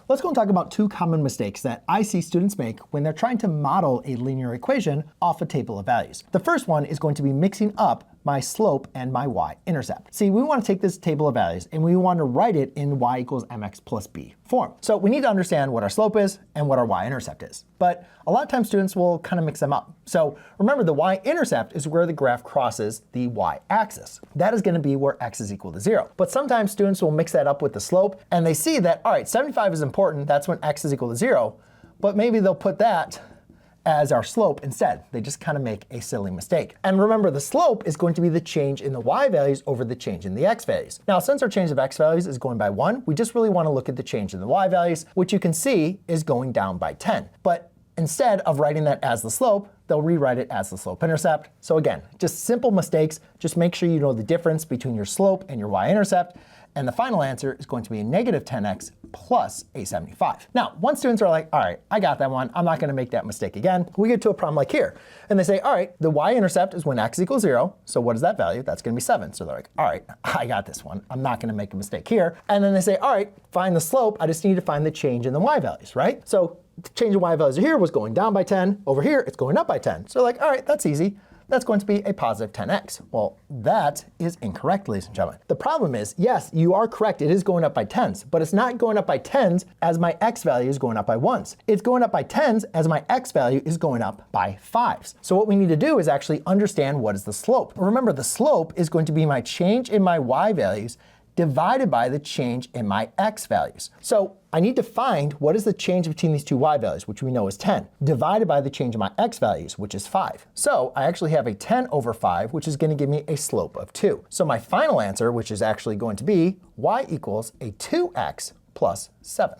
Let's go and talk about two common mistakes that I see students make when they're trying to model a linear equation off a table of values. The first one is going to be mixing up my slope and my y-intercept. See, we want to take this table of values and we want to write it in y equals mx plus b form. So we need to understand what our slope is and what our y-intercept is. But a lot of times students will kind of mix them up. So remember, the y-intercept is where the graph crosses the y-axis. That is going to be where x is equal to 0. But sometimes students will mix that up with the slope and they see that, all right, 75 is important. That's when x is equal to 0. But maybe they'll put that as our slope instead. They just kind of make a silly mistake. And remember, the slope is going to be the change in the y values over the change in the x values. Now, since our change of x values is going by 1, we just really want to look at the change in the y values, which you can see is going down by 10. But instead of writing that as the slope, they'll rewrite it as the slope-intercept. So again, just simple mistakes. Just make sure you know the difference between your slope and your y-intercept. And the final answer is going to be a negative 10x plus a 75. Now, once students are like, all right, I got that one. I'm not going to make that mistake again. We get to a problem like here. And they say, all right, the y-intercept is when x equals 0. So what is that value? That's going to be 7. So they're like, all right, I got this one. I'm not going to make a mistake here. And then they say, all right, find the slope. I just need to find the change in the y values, right? So the change in y values here was going down by 10. Over here, it's going up by 10. So like, all right, that's easy. That's going to be a positive 10x. Well, that is incorrect, ladies and gentlemen. The problem is, yes, you are correct. It is going up by 10s, but it's not going up by 10s as my x value is going up by 1s. It's going up by 10s as my x value is going up by 5s. So what we need to do is actually understand what is the slope. Remember, the slope is going to be my change in my y values divided by the change in my x values. So I need to find what is the change between these two y values, which we know is 10, divided by the change in my x values, which is 5. So I actually have a 10 over 5, which is going to give me a slope of 2. So my final answer, which is actually going to be y equals a 2x plus 7.